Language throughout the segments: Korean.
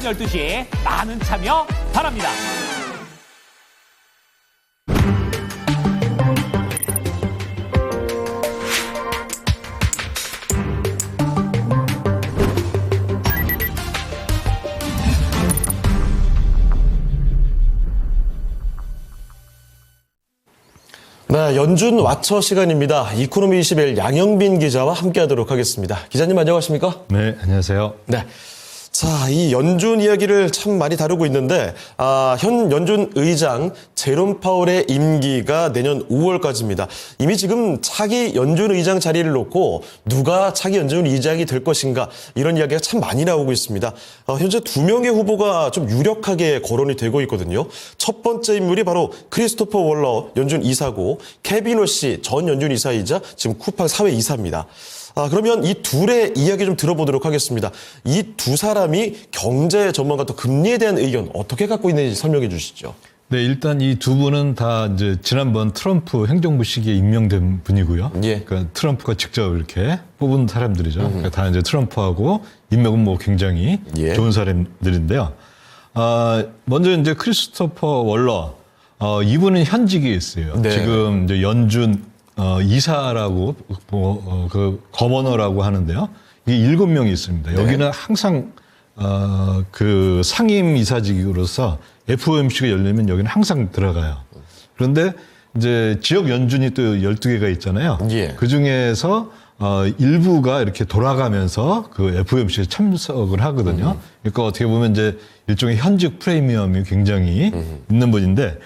12시 많은 참여 바랍니다. 네, 연준 와처 시간입니다. 이코노미 21 양영빈 기자와 함께하도록 하겠습니다. 기자님 안녕하십니까? 네, 안녕하세요. 네. 자, 이 연준 이야기를 참 많이 다루고 있는데, 현 연준 의장 제롬 파월의 임기가 내년 5월까지입니다. 이미 지금 차기 연준 의장 자리를 놓고 누가 차기 연준 의장이 될 것인가 이런 이야기가 참 많이 나오고 있습니다. 현재 2명의 후보가 좀 유력하게 거론이 되고 있거든요. 첫 번째 인물이 바로 크리스토퍼 월러 연준 이사고 케빈 워시 전 연준 이사이자 지금 쿠팡 사회 이사입니다. 그러면 이 둘의 이야기 좀 들어보도록 하겠습니다. 이 두 사람이 경제 전망과 또 금리에 대한 의견 어떻게 갖고 있는지 설명해 주시죠. 네, 일단 이 두 분은 다 이제 지난번 트럼프 행정부 시기에 임명된 분이고요. 예. 그러니까 트럼프가 직접 이렇게 뽑은 사람들이죠. 그러니까 다 이제 트럼프하고 인맥은 뭐 굉장히 예. 좋은 사람들인데요. 먼저 이제 크리스토퍼 월러, 이분은 현직에 있어요. 네. 지금 이제 연준 이사라고 그 거머너라고 하는데요. 이게 7명이 있습니다. 여기는 항상 그 상임 이사직으로서 FOMC가 열리면 여기는 항상 들어가요. 그런데 이제 지역 연준이 또 12개가 있잖아요. 예. 그 중에서 일부가 이렇게 돌아가면서 그 FOMC에 참석을 하거든요. 그러니까 어떻게 보면 이제 일종의 현직 프리미엄이 굉장히 있는 분인데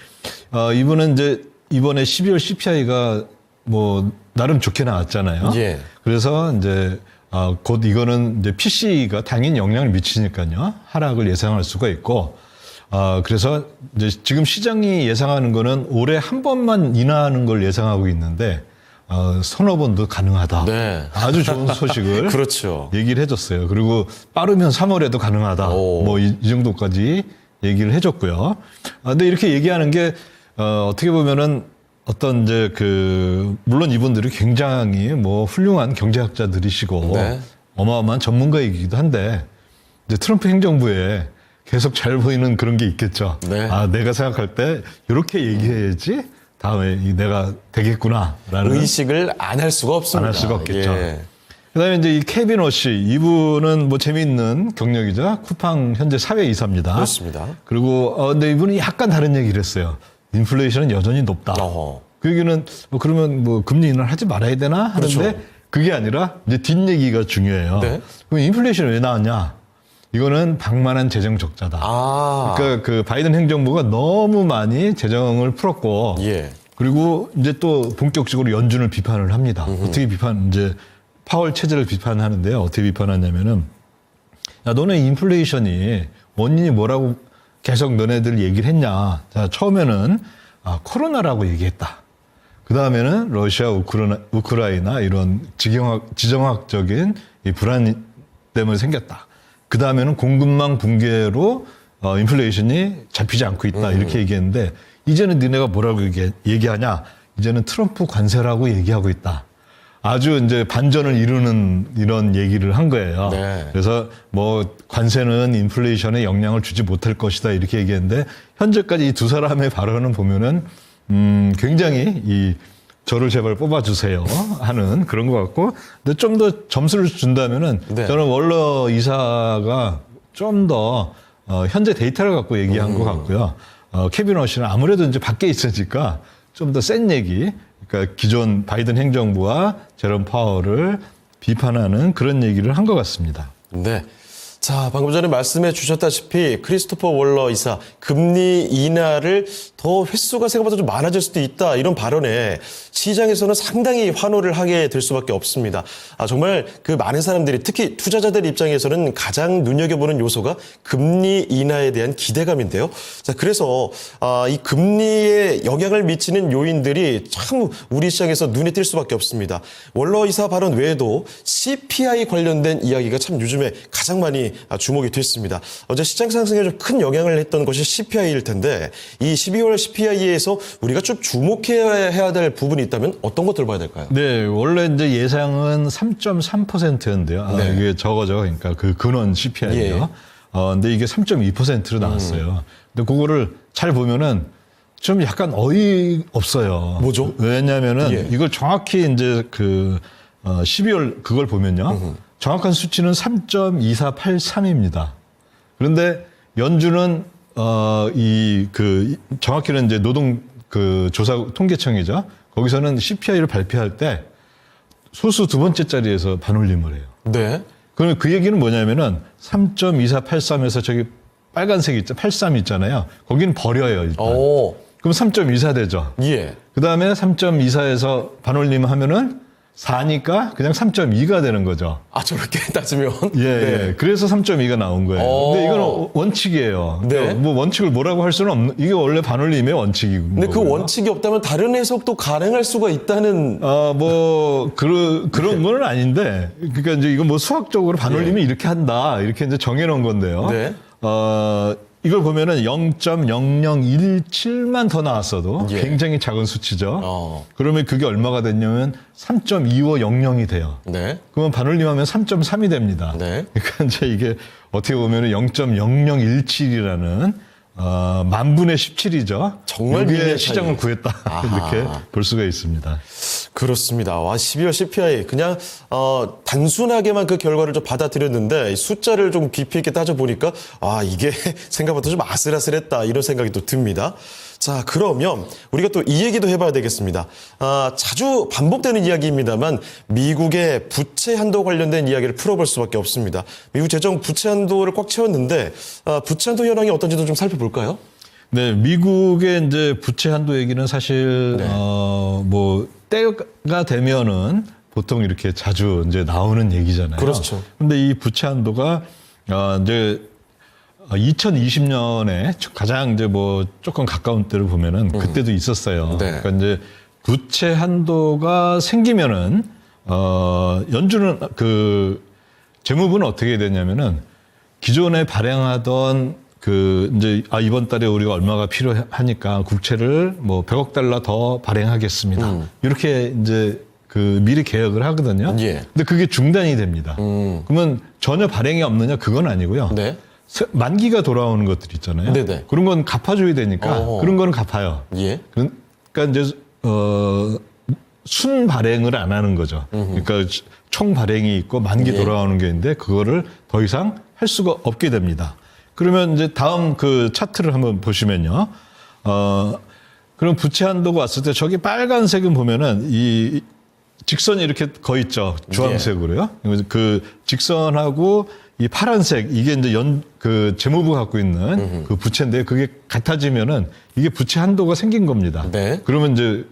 이분은 이제 이번에 12월 CPI가 뭐 나름 좋게 나왔잖아요. 예. 그래서 이제 곧 이거는 이제 PC가 당연히 영향을 미치니까요. 하락을 예상할 수가 있고 그래서 이제 지금 시장이 예상하는 거는 올해 한 번만 인하하는 걸 예상하고 있는데 서너 번도 가능하다. 네. 아주 좋은 소식을 그렇죠. 얘기를 해줬어요. 그리고 빠르면 3월에도 가능하다. 오. 뭐 이 정도까지 얘기를 해줬고요. 근데 이렇게 얘기하는 게 어떻게 보면은 어떤 이제 물론 이분들이 굉장히 뭐 훌륭한 경제학자들이시고 네. 어마어마한 전문가이기도 한데 이제 트럼프 행정부에 계속 잘 보이는 그런 게 있겠죠. 네. 내가 생각할 때 이렇게 얘기해야지 다음에 내가 되겠구나라는 의식을 안 할 수가 없습니다. 안 할 수가 없겠죠. 예. 그다음에 이제 이 케빈 워시 이분은 뭐 재미있는 경력이자 쿠팡 현재 사회이사입니다. 그렇습니다. 그리고 근데 이분이 약간 다른 얘기를 했어요. 인플레이션은 여전히 높다. 어허. 그 얘기는 그러면 뭐 금리 인하를 하지 말아야 되나 하는데 그렇죠. 그게 아니라 이제 뒷얘기가 중요해요. 네. 그럼 인플레이션이 왜 나왔냐? 이거는 방만한 재정 적자다. 그러니까 그 바이든 행정부가 너무 많이 재정을 풀었고 예. 그리고 이제 또 본격적으로 연준을 비판을 합니다. 어떻게 이제 파월 체제를 비판하는데요. 어떻게 비판하냐면은 야, 너네 인플레이션이 원인이 뭐라고 계속 너네들 얘기를 했냐. 자, 처음에는 코로나라고 얘기했다. 그 다음에는 러시아, 우크라이나 이런 지정학적인 이 불안 때문에 생겼다. 그 다음에는 공급망 붕괴로 인플레이션이 잡히지 않고 있다. 이렇게 얘기했는데 이제는 니네가 뭐라고 얘기하냐. 이제는 트럼프 관세라고 얘기하고 있다. 아주 이제 반전을 이루는 이런 얘기를 한 거예요. 네. 그래서 뭐 관세는 인플레이션에 영향을 주지 못할 것이다 이렇게 얘기했는데 현재까지 이 두 사람의 발언은 보면은 굉장히 저를 제발 뽑아주세요 하는 그런 것 같고, 근데 좀 더 점수를 준다면은 네. 저는 월러 이사가 좀 더 현재 데이터를 갖고 얘기한 것 같고요. 케빈 워시는 아무래도 이제 밖에 있으니까 좀 더 센 얘기. 그러니까 기존 바이든 행정부와 제롬 파월을 비판하는 그런 얘기를 한 것 같습니다. 네. 자, 방금 전에 말씀해 주셨다시피 크리스토퍼 월러 이사 금리 인하를 더 횟수가 생각보다 좀 많아질 수도 있다 이런 발언에 시장에서는 상당히 환호를 하게 될 수밖에 없습니다. 정말 그 많은 사람들이 특히 투자자들 입장에서는 가장 눈여겨보는 요소가 금리 인하에 대한 기대감인데요. 자, 그래서 이 금리에 영향을 미치는 요인들이 참 우리 시장에서 눈에 띌 수밖에 없습니다. 월러 이사 발언 외에도 CPI 관련된 이야기가 참 요즘에 가장 많이 주목이 됐습니다. 어제 시장 상승에 좀 큰 영향을 했던 것이 CPI일 텐데 이 12월 CPI에서 우리가 좀 주목해야 될 부분이 있다면 어떤 것들 봐야 될까요? 네, 원래 이제 예상은 3.3%였는데요. 네. 이게 저거죠. 그러니까 그 근원 CPI예요. 근데 이게 3.2%로 나왔어요. 근데 그거를 잘 보면은 좀 약간 어이없어요. 뭐죠? 왜냐면은 예. 이걸 정확히 이제 12월 그걸 보면요. 정확한 수치는 3.2483입니다. 그런데 연준은 정확히는 이제 노동 조사 통계청이죠. 거기서는 CPI를 발표할 때 소수 두 번째 자리에서 반올림을 해요. 네. 그러면 그 얘기는 뭐냐면은 3.2483에서 저기 빨간색 83 있잖아요. 거기는 버려요, 일단. 오. 그럼 3.24 되죠. 예. 그 다음에 3.24에서 반올림 하면은 4니까 그냥 3.2가 되는 거죠. 아, 저렇게 따지면. 예, 네. 예. 그래서 3.2가 나온 거예요. 근데 이건 원칙이에요. 네. 그러니까 뭐 원칙을 뭐라고 할 수는 없는, 이게 원래 반올림의 원칙이고. 근데 그 원칙이 없다면 다른 해석도 가능할 수가 있다는. 그런 거는 아닌데, 그러니까 이제 이거 뭐 수학적으로 반올림이 이렇게 한다, 이렇게 이제 정해놓은 건데요. 네. 이걸 보면은 0.0017만 더 나왔어도 예. 굉장히 작은 수치죠. 어. 그러면 그게 얼마가 됐냐면 3.2500이 돼요. 네. 그러면 반올림하면 3.3이 됩니다. 네. 그러니까 이제 이게 어떻게 보면은 0.0017이라는 만분의 17이죠. 정말 여기에 미미한 시장을 차이. 구했다. 아하. 이렇게 볼 수가 있습니다. 그렇습니다. 와, 12월 CPI 그냥 단순하게만 그 결과를 좀 받아들였는데 숫자를 좀 깊이 있게 따져보니까 이게 생각보다 좀 아슬아슬했다 이런 생각이 또 듭니다. 자, 그러면 우리가 또 이 얘기도 해봐야 되겠습니다. 자주 반복되는 이야기입니다만 미국의 부채 한도 관련된 이야기를 풀어볼 수밖에 없습니다. 미국 재정 부채 한도를 꽉 채웠는데 부채 한도 현황이 어떤지도 좀 살펴볼까요? 네, 미국의 이제 부채 한도 얘기는 사실 네. 뭐 때가 되면은 보통 이렇게 자주 이제 나오는 얘기잖아요. 그렇죠. 근데 이 부채 한도가 이제 2020년에 가장 이제 뭐 조금 가까운 때를 보면은 그때도 있었어요. 네. 그러니까 이제 부채 한도가 생기면은 연준은 재무부는 어떻게 되냐면은 기존에 발행하던 이제 이번 달에 우리가 얼마가 필요하니까 국채를 뭐 100억 달러 더 발행하겠습니다. 이렇게 이제 미리 계획을 하거든요. 예. 근데 그게 중단이 됩니다. 그러면 전혀 발행이 없느냐? 그건 아니고요. 네. 만기가 돌아오는 것들 있잖아요. 네네. 그런 건 갚아줘야 되니까 그런 거는 갚아요. 예. 그러니까 이제 순 발행을 안 하는 거죠. 그러니까 총 발행이 있고 만기 예. 돌아오는 게 있는데 그거를 더 이상 할 수가 없게 됩니다. 그러면 이제 다음 차트를 한번 보시면요. 그럼 부채 한도가 왔을 때 저기 빨간색은 보면은 이 직선이 이렇게 거 있죠. 주황색으로요. 그 직선하고 이 파란색 이게 이제 재무부가 갖고 있는 그 부채인데 그게 같아지면은 이게 부채 한도가 생긴 겁니다. 네. 그러면 이제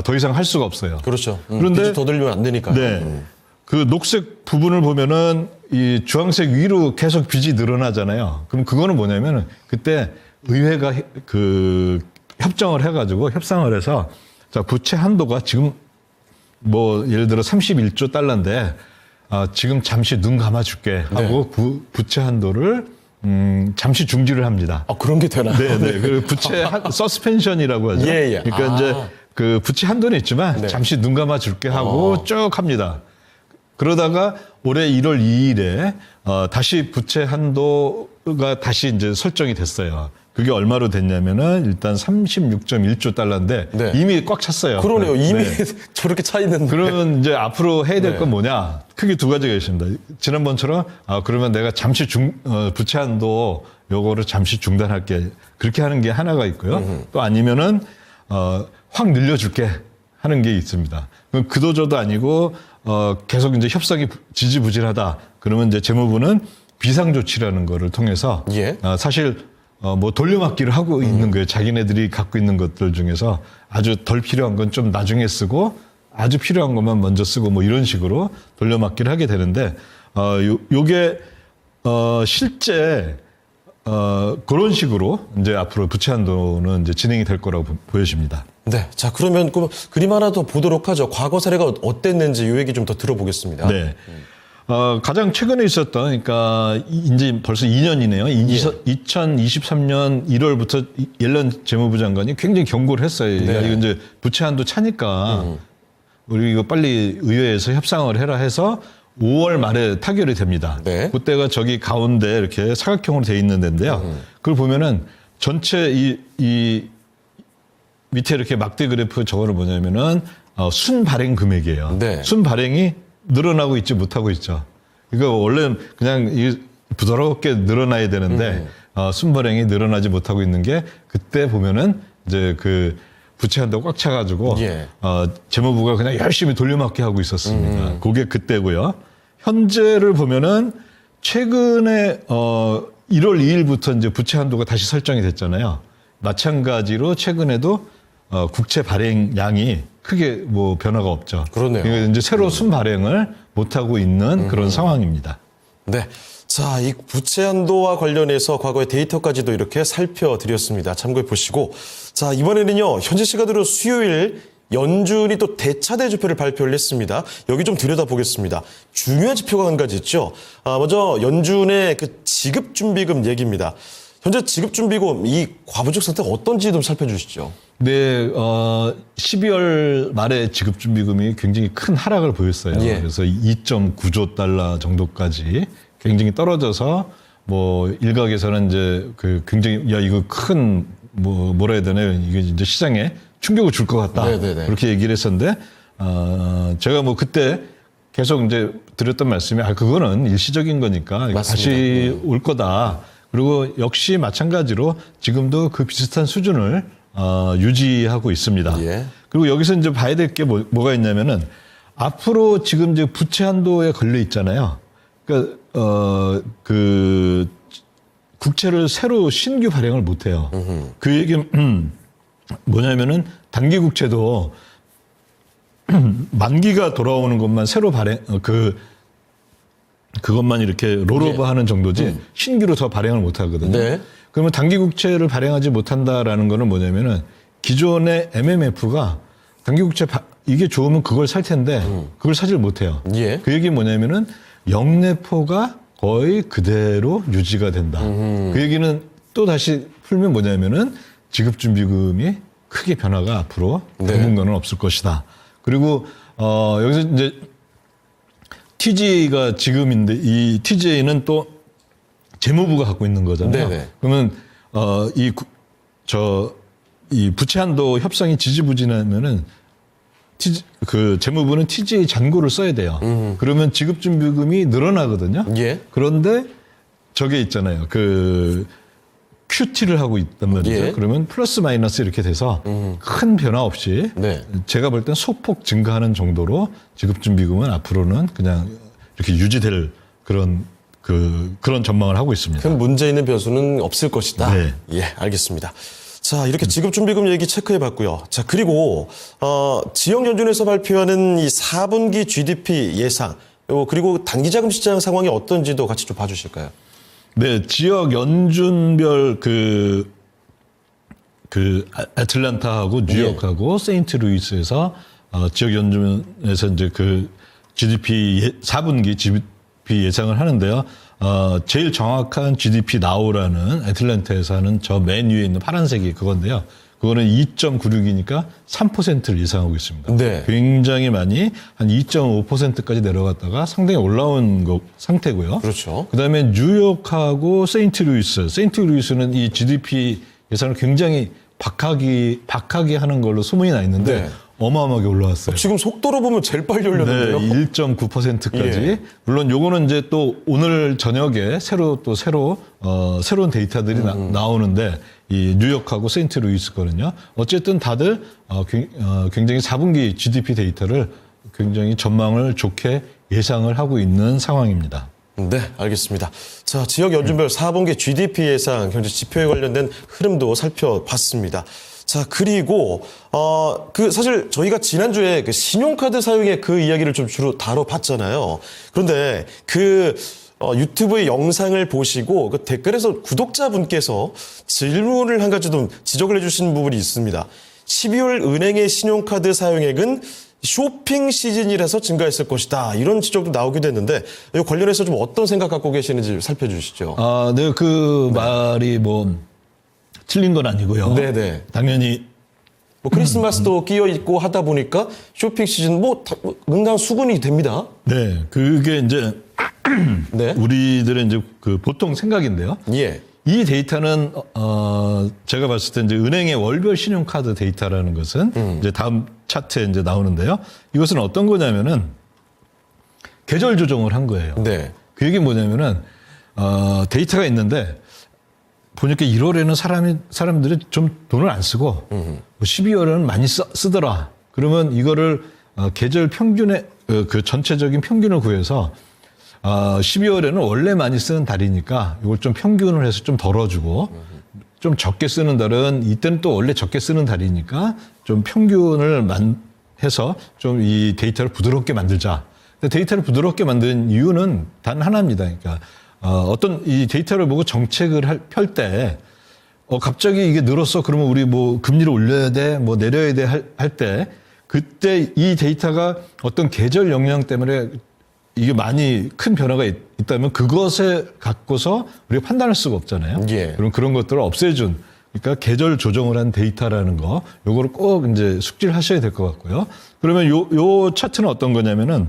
더 이상 할 수가 없어요. 그렇죠. 그런데 빚을 더 들면 안 되니까. 네. 그 녹색 부분을 보면은 이 주황색 위로 계속 빚이 늘어나잖아요. 그럼 그거는 뭐냐면은 그때 의회가 협정을 해가지고 협상을 해서 자, 부채 한도가 지금 뭐 예를 들어 31조 달러인데 지금 잠시 눈 감아줄게 하고 부채 한도를 잠시 중지를 합니다. 그런 게 되나요? 네네. 그 부채 서스펜션이라고 하죠. 예, 예. 그러니까 이제 부채 한도는 있지만 네. 잠시 눈 감아줄게 하고 쭉 합니다. 그러다가 올해 1월 2일에 다시 부채 한도가 다시 이제 설정이 됐어요. 그게 얼마로 됐냐면은 일단 36.1조 달러인데 네. 이미 꽉 찼어요. 그러네요. 이미 네. 저렇게 차 있는데. 그러면 이제 앞으로 해야 될 네. 건 뭐냐? 크게 두 가지가 있습니다. 지난번처럼 그러면 내가 잠시 부채 한도 요거를 잠시 중단할게. 그렇게 하는 게 하나가 있고요. 또 아니면은 확 늘려줄게 하는 게 있습니다. 그도저도 아니고 계속 이제 협상이 지지부진하다. 그러면 이제 재무부는 비상조치라는 거를 통해서 예. 사실 뭐 돌려막기를 하고 있는 거예요. 자기네들이 갖고 있는 것들 중에서 아주 덜 필요한 건 좀 나중에 쓰고 아주 필요한 것만 먼저 쓰고 뭐 이런 식으로 돌려막기를 하게 되는데 요게 실제 그런 식으로 이제 앞으로 부채 한도는 이제 진행이 될 거라고 보여집니다. 네. 자, 그러면 그림 하나 더 보도록 하죠. 과거 사례가 어땠는지 이 얘기 좀 더 들어보겠습니다. 네. 가장 최근에 있었던, 그러니까 이제 벌써 2년이네요. 2023년 1월부터 옐런 재무부 장관이 굉장히 경고를 했어요. 네. 야, 이거 이제 부채 한도 차니까 우리 이거 빨리 의회에서 협상을 해라 해서 5월 말에 타결이 됩니다. 네. 그때가 저기 가운데 이렇게 사각형으로 돼 있는 데인데요. 그걸 보면은 전체 이 밑에 이렇게 막대 그래프 저거를 뭐냐면은 순 발행 금액이에요. 네. 순 발행이 늘어나고 있지 못하고 있죠. 이거 원래 그냥 부드럽게 늘어나야 되는데 순 발행이 늘어나지 못하고 있는 게 그때 보면은 이제 그 부채 한도 꽉 차가지고 예. 재무부가 그냥 열심히 돌려막기 하고 있었습니다. 그게 그때고요. 현재를 보면은 최근에 1월 2일부터 이제 부채 한도가 다시 설정이 됐잖아요. 마찬가지로 최근에도 국채 발행량이 크게 뭐 변화가 없죠. 그러네요. 그러니까 이제 새로 순 발행을 못 하고 있는 그런 상황입니다. 네. 자, 이 부채 한도와 관련해서 과거의 데이터까지도 이렇게 살펴드렸습니다. 참고해 보시고. 자, 이번에는요, 현재 시간으로 수요일 연준이 또 대차대 지표를 발표를 했습니다. 여기 좀 들여다보겠습니다. 중요한 지표가 한 가지 있죠. 먼저 연준의 그 지급준비금 얘기입니다. 현재 지급준비금 이 과부족 상태가 어떤지 좀 살펴주시죠. 네, 12월 말에 지급준비금이 굉장히 큰 하락을 보였어요. 예. 그래서 2.9조 달러 정도까지 굉장히 떨어져서 뭐 일각에서는 이제 그 굉장히 야 이거 큰 뭐라 해야 되나요? 이게 이제 시장에 충격을 줄 것 같다. 네네네. 그렇게 얘기를 했었는데 제가 뭐 그때 계속 이제 드렸던 말씀이 그거는 일시적인 거니까 맞습니다. 다시 올 거다. 그리고 역시 마찬가지로 지금도 그 비슷한 수준을 유지하고 있습니다. 예. 그리고 여기서 이제 봐야 될 게 뭐가 있냐면은 앞으로 지금 이제 부채 한도에 걸려 있잖아요. 그러니까 그 국채를 새로 신규 발행을 못 해요. 그 얘기 뭐냐면은 단기 국채도 만기가 돌아오는 것만 새로 발행 그것만 이렇게 롤오버 하는 정도지 신규로 더 발행을 못 하거든요. 네. 그러면 단기 국채를 발행하지 못한다라는 거는 뭐냐면은 기존의 MMF가 단기 국채 이게 좋으면 그걸 살 텐데 그걸 사질 못해요. 예. 그 얘기 뭐냐면은 영내포가 거의 그대로 유지가 된다. 그 얘기는 또 다시 풀면 뭐냐면은 지급준비금이 크게 변화가 앞으로 당분간은 없을 것이다. 그리고 여기서 이제 TGA가 지금인데 이 TGA는 또 재무부가 갖고 있는 거잖아요. 네네. 그러면 이 부채 한도 협상이 지지부진하면은 그 재무부는 TGA 잔고를 써야 돼요. 그러면 지급준비금이 늘어나거든요. 예. 그런데 저게 있잖아요. 그 QT를 하고 있단 말이죠. 예. 그러면 플러스 마이너스 이렇게 돼서 큰 변화 없이 네. 제가 볼 땐 소폭 증가하는 정도로 지급준비금은 앞으로는 그냥 이렇게 유지될 그런 전망을 하고 있습니다. 큰 문제 있는 변수는 없을 것이다. 네. 예, 알겠습니다. 자, 이렇게 지급준비금 얘기 체크해 봤고요. 자, 그리고, 지역연준에서 발표하는 이 4분기 GDP 예상, 그리고 단기자금 시장 상황이 어떤지도 같이 좀 봐주실까요? 네, 지역 연준별 애틀랜타하고 뉴욕하고 세인트루이스에서 지역 연준에서 이제 그 GDP 4분기 GDP 예상을 하는데요. 제일 정확한 GDP 나우라는 애틀랜타에서 하는 저 맨 위에 있는 파란색이 그건데요. 그거는 2.96이니까 3%를 예상하고 있습니다. 네. 굉장히 많이 한 2.5%까지 내려갔다가 상당히 올라온 상태고요. 그렇죠. 그다음에 뉴욕하고 세인트루이스는 이 GDP 예상을 굉장히 박하게 하는 걸로 소문이 나 있는데 네. 어마어마하게 올라왔어요. 지금 속도로 보면 제일 빨리 네, 올렸는데요. 1.9%까지. 예. 물론 요거는 이제 또 오늘 저녁에 새로운 데이터들이 나오는데 이 뉴욕하고 세인트루이스 거는요. 어쨌든 다들 굉장히 4분기 GDP 데이터를 굉장히 전망을 좋게 예상을 하고 있는 상황입니다. 네, 알겠습니다. 자, 지역 연준별 4분기 GDP 예상 경제 지표에 관련된 흐름도 살펴봤습니다. 자, 그리고 사실 저희가 지난주에 그 신용카드 사용의 그 이야기를 좀 주로 다뤄봤잖아요. 그런데 유튜브의 영상을 보시고 그 댓글에서 구독자분께서 질문을 한 가지 좀 지적을 해주신 부분이 있습니다. 12월 은행의 신용카드 사용액은 쇼핑 시즌이라서 증가했을 것이다. 이런 지적도 나오기도 했는데 이 관련해서 좀 어떤 생각 갖고 계시는지 살펴주시죠. 네, 그 말이 뭐 틀린 건 아니고요. 네네. 당연히 뭐 크리스마스도 끼어 있고 하다 보니까 쇼핑 시즌 뭐 응당 수군이 됩니다. 네, 그게 이제 네. 우리들의 이제 그 보통 생각인데요. 예. 이 데이터는 제가 봤을 때 이제 은행의 월별 신용카드 데이터라는 것은 이제 다음 차트에 이제 나오는데요. 이것은 어떤 거냐면은 계절 조정을 한 거예요. 네. 그 얘기 뭐냐면은 데이터가 있는데 보니까 1월에는 사람들이 좀 돈을 안 쓰고 뭐 12월에는 많이 쓰더라. 그러면 이거를 계절 평균의 그 전체적인 평균을 구해서 12월에는 원래 많이 쓰는 달이니까 이걸 좀 평균을 해서 좀 덜어주고 좀 적게 쓰는 달은 이때는 또 원래 적게 쓰는 달이니까 좀 평균을 해서 좀 이 데이터를 부드럽게 만들자. 근데 데이터를 부드럽게 만든 이유는 단 하나입니다. 그러니까 어떤 이 데이터를 보고 정책을 펼 때 갑자기 이게 늘었어. 그러면 우리 뭐 금리를 올려야 돼, 뭐 내려야 돼 할 때 그때 이 데이터가 어떤 계절 영향 때문에 이게 많이 큰 변화가 있다면 그것에 갖고서 우리가 판단할 수가 없잖아요. 예. 그럼 그런 것들을 없애준, 그러니까 계절 조정을 한 데이터라는 거, 요거를 꼭 이제 숙지를 하셔야 될 것 같고요. 그러면 요 차트는 어떤 거냐면은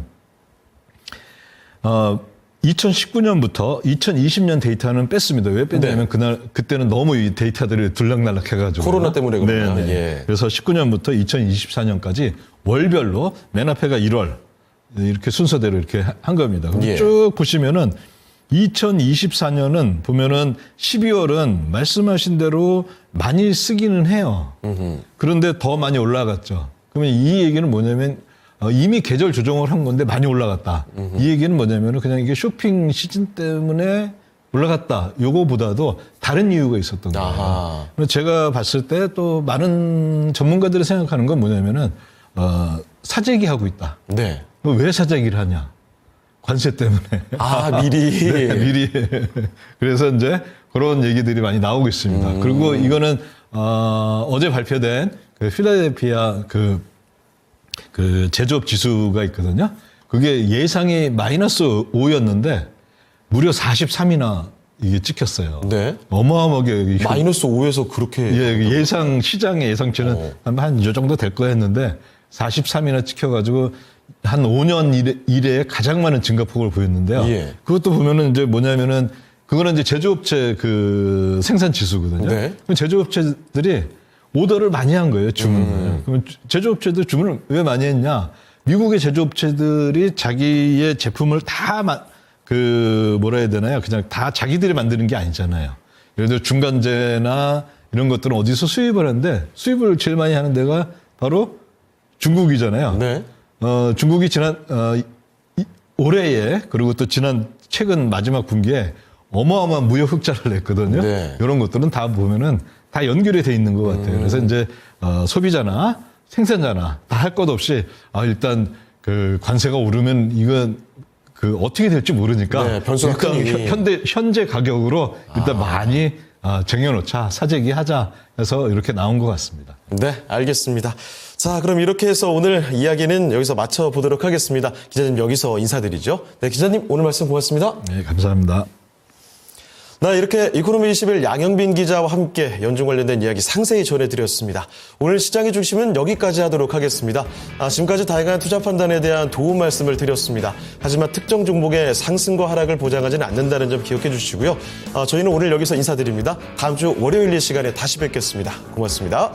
2019년부터 2020년 데이터는 뺐습니다. 왜 뺐냐면 그때는 너무 이 데이터들이 들락날락 해가지고. 코로나 때문에 그런가요? 네. 예. 그래서 19년부터 2024년까지 월별로 맨 앞에가 1월 이렇게 순서대로 이렇게 한 겁니다. 그럼 예. 쭉 보시면은 2024년은 보면은 12월은 말씀하신 대로 많이 쓰기는 해요. 그런데 더 많이 올라갔죠. 그러면 이 얘기는 뭐냐면 이미 계절 조정을 한 건데 많이 올라갔다. 이 얘기는 뭐냐면 그냥 이게 쇼핑 시즌 때문에 올라갔다. 요거보다도 다른 이유가 있었던 거예요. 아하. 제가 봤을 때 또 많은 전문가들이 생각하는 건 뭐냐면은 사재기 하고 있다. 네. 왜 사재기를 하냐? 관세 때문에. 아, 미리. 네, 미리. 그래서 이제 그런 얘기들이 많이 나오고 있습니다. 그리고 이거는 어제 발표된 그 필라델피아 그 제조업 지수가 있거든요. 그게 예상이 마이너스 5였는데 무려 43이나 이게 찍혔어요. 네. 어마어마하게. 마이너스 5에서 그렇게. 예상, 시장의 예상치는 한 이 정도 될 거야 했는데 43이나 찍혀가지고 한 5년 이래에 가장 많은 증가폭을 보였는데요. 예. 그것도 보면은 이제 뭐냐면은 그거는 이제 제조업체 그 생산 지수거든요. 네. 그럼 제조업체들이 오더를 많이 한 거예요, 주문을. 그럼 제조업체들 주문을 왜 많이 했냐? 미국의 제조업체들이 자기의 제품을 다 뭐라 해야 되나요? 그냥 다 자기들이 만드는 게 아니잖아요. 예를 들어 중간재나 이런 것들은 어디서 수입을 하는데 수입을 제일 많이 하는 데가 바로 중국이잖아요. 네. 중국이 지난 올해에 그리고 또 최근 마지막 분기에 어마어마한 무역 흑자를 냈거든요. 네. 이런 것들은 다 보면은 다 연결이 돼 있는 것 같아요. 그래서 이제 소비자나 생산자나 다 할 것 없이 일단 그 관세가 오르면 이건 그 어떻게 될지 모르니까 네, 변수가 일단 크니. 현재 가격으로 일단 많이 쟁여놓자, 사재기 하자 해서 이렇게 나온 것 같습니다. 네, 알겠습니다. 자, 그럼 이렇게 해서 오늘 이야기는 여기서 마쳐보도록 하겠습니다. 기자님 여기서 인사드리죠. 네, 기자님 오늘 말씀 고맙습니다. 네, 감사합니다. 네, 이렇게 이코노미21 양영빈 기자와 함께 연중 관련된 이야기 상세히 전해드렸습니다. 오늘 시장의 중심은 여기까지 하도록 하겠습니다. 지금까지 다양한 투자 판단에 대한 도움 말씀을 드렸습니다. 하지만 특정 종목의 상승과 하락을 보장하지는 않는다는 점 기억해 주시고요. 저희는 오늘 여기서 인사드립니다. 다음 주 월요일 이 시간에 다시 뵙겠습니다. 고맙습니다.